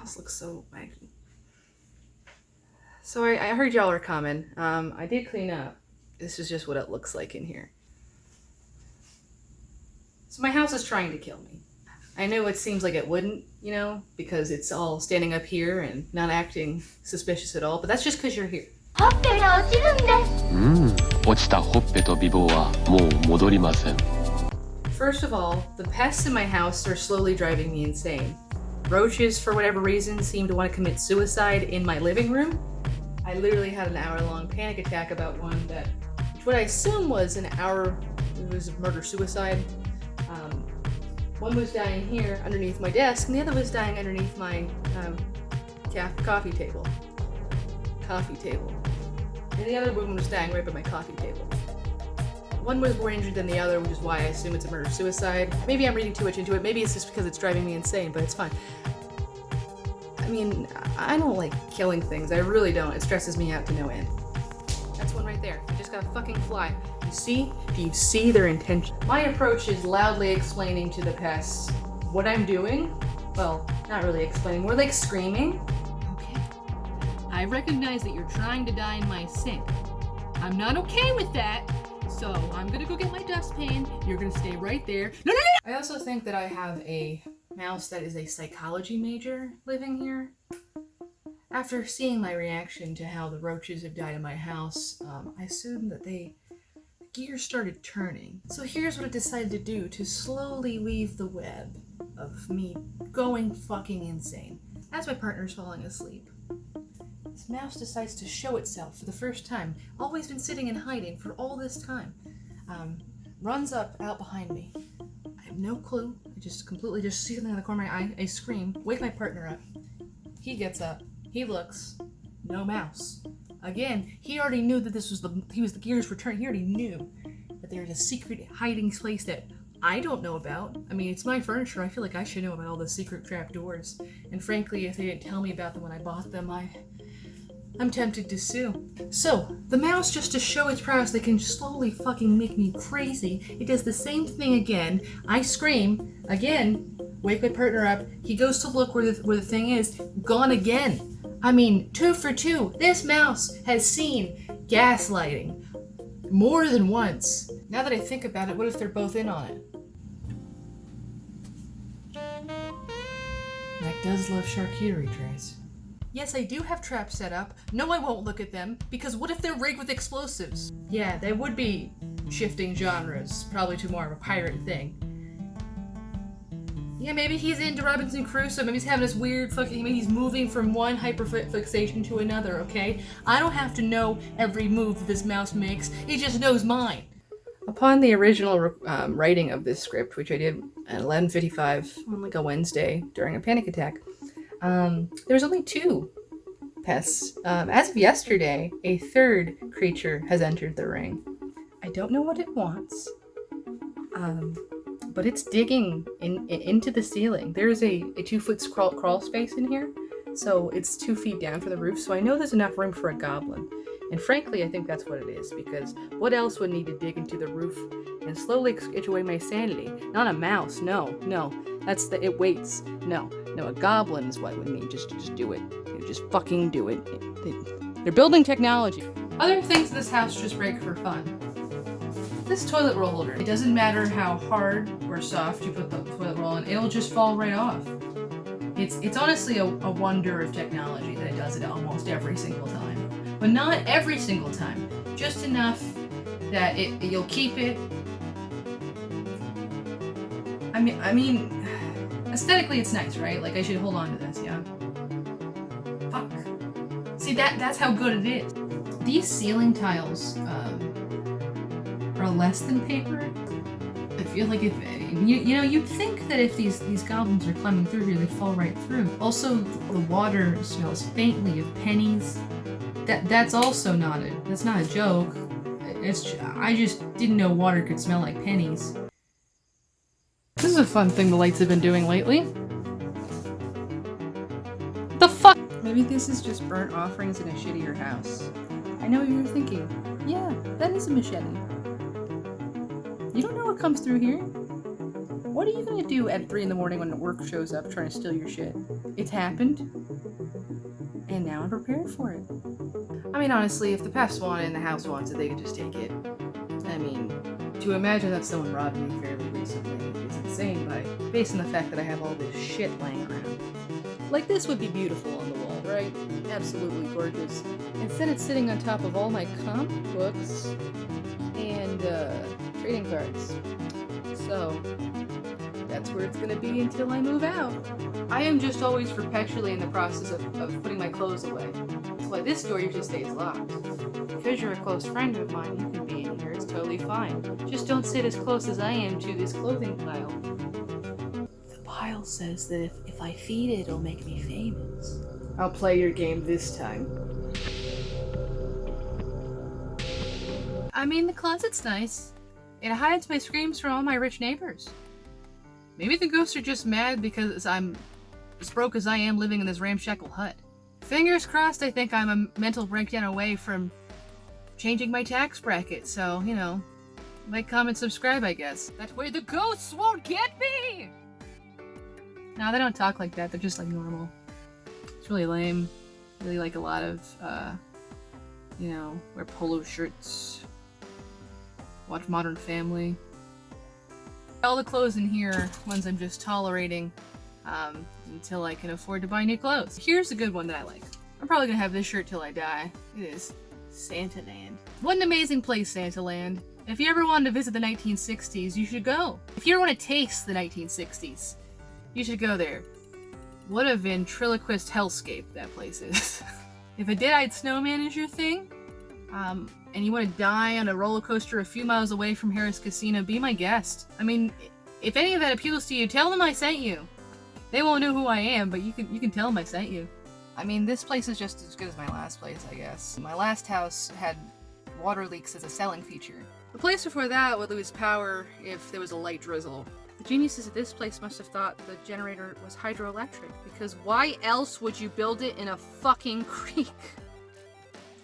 house looks so wacky. So I heard y'all were coming. I did clean up. This is just what it looks like in here. So my house is trying to kill me. I know it seems like it wouldn't, you know, because it's all standing up here and not acting suspicious at all, but that's just because you're here. 落ちたほっぺと美貌はもう戻りません。 First of all, the pests in my house are slowly driving me insane. Roaches, for whatever reason, seem to want to commit suicide in my living room. I literally had an hour-long panic attack about one that, what I assume was an hour, it was murder-suicide. One was dying here underneath my desk, and the other was dying underneath my coffee table. And the other one was dying right by my coffee table. One was more injured than the other, which is why I assume it's a murder-suicide. Maybe I'm reading too much into it. Maybe it's just because it's driving me insane, but it's fine. I mean, I don't like killing things. I really don't. It stresses me out to no end. That's one right there. I just got a fucking fly. You see? Do you see their intention? My approach is loudly explaining to the pests what I'm doing. Well, not really explaining, more like screaming. Okay. I recognize that you're trying to die in my sink. I'm not okay with that. So I'm gonna go get my dustpan. You're gonna stay right there. No! I also think that I have a mouse that is a psychology major living here. After seeing my reaction to how the roaches have died in my house, I assumed that the gears started turning. So here's what I decided to do to slowly weave the web of me going fucking insane. As my partner's falling asleep, this mouse decides to show itself for the first time. Always been sitting and hiding for all this time. Runs up out behind me. I have no clue. I just completely just see something in the corner of my eye. I scream, wake my partner up. He gets up. He looks. No mouse. Again, he already knew that the gears were turning. He already knew that there's a secret hiding place that I don't know about. I mean, it's my furniture. I feel like I should know about all the secret trap doors. And frankly, if they didn't tell me about them when I bought them, I'm tempted to sue. So, the mouse, just to show its prowess, they can slowly fucking make me crazy. It does the same thing again. I scream, again, wake my partner up. He goes to look where the thing is. Gone again. I mean, 2 for 2. This mouse has seen gaslighting more than once. Now that I think about it, what if they're both in on it? Mac does love charcuterie trays. Yes, I do have traps set up. No, I won't look at them, because what if they're rigged with explosives? Yeah, they would be shifting genres, probably to more of a pirate thing. Yeah, maybe he's into Robinson Crusoe, maybe he's having this weird fucking, maybe he's moving from one hyperfixation to another, okay? I don't have to know every move that this mouse makes, he just knows mine. Upon the original writing of this script, which I did at 11:55 on like a Wednesday during a panic attack, there's only 2 pests. As of yesterday, a 3rd creature has entered the ring. I don't know what it wants, but it's digging into the ceiling. There's a 2-foot crawl space in here, so it's 2 feet down for the roof, so I know there's enough room for a goblin. And frankly, I think that's what it is, because what else would need to dig into the roof and slowly itch away my sanity? Not a mouse, no. It waits. No, a goblin is what would need just do it. Just fucking do it. They're building technology. Other things in this house just break for fun. This toilet roll holder. It doesn't matter how hard or soft you put the toilet roll in, it'll just fall right off. It's honestly a wonder of technology that it does it almost every single time. But not every single time. Just enough that you'll keep it. I mean, aesthetically it's nice, right? Like I should hold on to this, yeah? Fuck. See, that's how good it is. These ceiling tiles are less than paper. I feel like if you'd think that if these goblins are climbing through here, they fall right through. Also, the water smells faintly of pennies. That's also that's not a joke. I just didn't know water could smell like pennies. This is a fun thing the lights have been doing lately. The fuck? Maybe this is just burnt offerings in a shittier house. I know what you're thinking. Yeah, that is a machete. You don't know what comes through here? What What are you gonna do at 3 in the morning when work shows up trying to steal your shit? It's happened, and now I'm prepared for it. I mean, honestly, if the pests want it and the house wants it, they can just take it. I mean, to imagine that someone robbed me fairly recently is insane, based on the fact that I have all this shit laying around. Like, this would be beautiful on the wall, right? Absolutely gorgeous. Instead, it's sitting on top of all my comic books and trading cards. So, that's where it's gonna be until I move out. I am just always perpetually in the process of putting my clothes away. That's why this door usually stays locked. Because you're a close friend of mine, you can be in here, it's totally fine. Just don't sit as close as I am to this clothing pile. The pile says that if I feed it, it'll make me famous. I'll play your game this time. I mean, the closet's nice. It hides my screams from all my rich neighbors. Maybe the ghosts are just mad because I'm as broke as I am living in this ramshackle hut. Fingers crossed, I think I'm a mental breakdown away from changing my tax bracket, so, you know, like, comment, subscribe, I guess. That way the ghosts won't get me! No, they don't talk like that, they're just like normal. It's really lame. Really like a lot of, you know, wear polo shirts, watch Modern Family. All the clothes in here, ones I'm just tolerating, until I can afford to buy new clothes. Here's a good one that I like. I'm probably gonna have this shirt till I die. It is Santaland. What an amazing place, Santaland. If you ever wanted to visit the 1960s, you should go. If you ever want to taste the 1960s, you should go there. What a ventriloquist hellscape that place is. If a dead-eyed snowman is your thing, and you want to die on a roller coaster a few miles away from Harris Casino, be my guest. I mean, if any of that appeals to you, tell them I sent you. They won't know who I am, but you can tell them I sent you. I mean, this place is just as good as my last place, I guess. My last house had water leaks as a selling feature. The place before that would lose power if there was a light drizzle. The geniuses at this place must have thought the generator was hydroelectric, because why else would you build it in a fucking creek?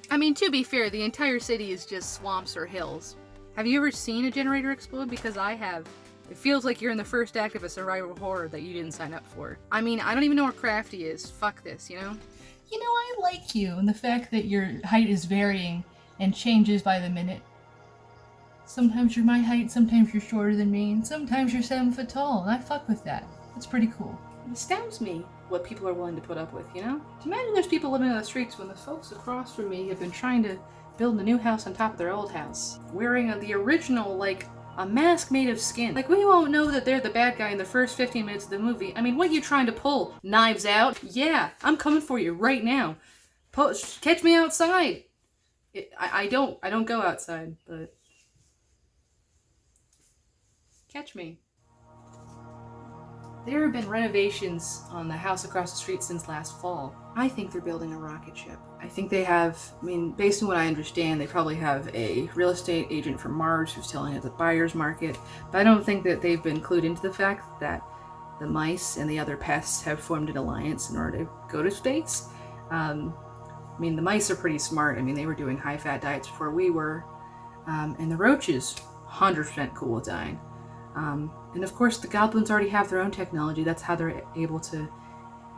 I mean, to be fair, the entire city is just swamps or hills. Have you ever seen a generator explode? Because I have. It feels like you're in the first act of a survival horror that you didn't sign up for. I mean, I don't even know where Crafty is. Fuck this, you know? You know, I like you, and the fact that your height is varying and changes by the minute. Sometimes you're my height, sometimes you're shorter than me, and sometimes you're 7 foot tall, and I fuck with that. That's pretty cool. It astounds me what people are willing to put up with, you know? Imagine there's people living on the streets when the folks across from me have been trying to build a new house on top of their old house, wearing the original, like, a mask made of skin. Like, we won't know that they're the bad guy in the first 15 minutes of the movie. I mean, what are you trying to pull? Knives Out? Yeah, I'm coming for you right now. Catch me outside. I don't go outside, but catch me. There have been renovations on the house across the street since last fall. I think they're building a rocket ship. I think they have, I mean, based on what I understand, they probably have a real estate agent from Mars who's telling it the buyer's market, but I don't think that they've been clued into the fact that the mice and the other pests have formed an alliance in order to go to space. I mean, the mice are pretty smart. I mean, they were doing high-fat diets before we were, and the roaches, 100% cool with dying. And of course, the goblins already have their own technology. That's how they're able to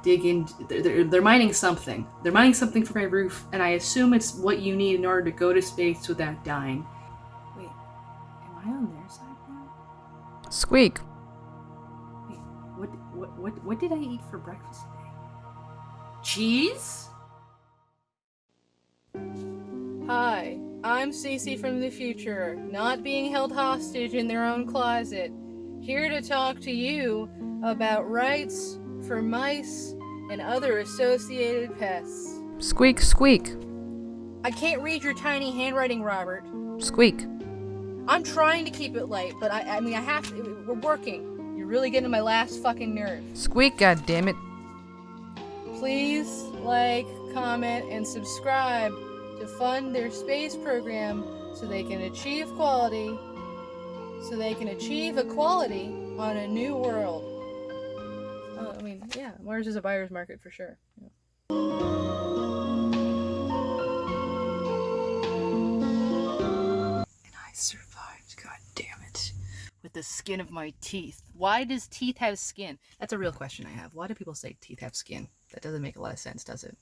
dig in. They're mining something. They're mining something for my roof, and I assume it's what you need in order to go to space without dying. Wait, am I on their side now? Squeak. Wait, what did I eat for breakfast today? Cheese? Hi, I'm Cece from the future, not being held hostage in their own closet, here to talk to you about rights for mice and other associated pests. Squeak, squeak. I can't read your tiny handwriting, Robert. Squeak. I'm trying to keep it light, but I mean, I have to. We're working. You're really getting on my last fucking nerve. Squeak, goddammit. Please like, comment, and subscribe to fund their space program so they can achieve equality on a new world. I mean, yeah, Mars is a buyer's market for sure. Yeah. And I survived, god damn it. with the skin of my teeth. Why does teeth have skin? That's a real question I have. Why do people say teeth have skin? That doesn't make a lot of sense, does it?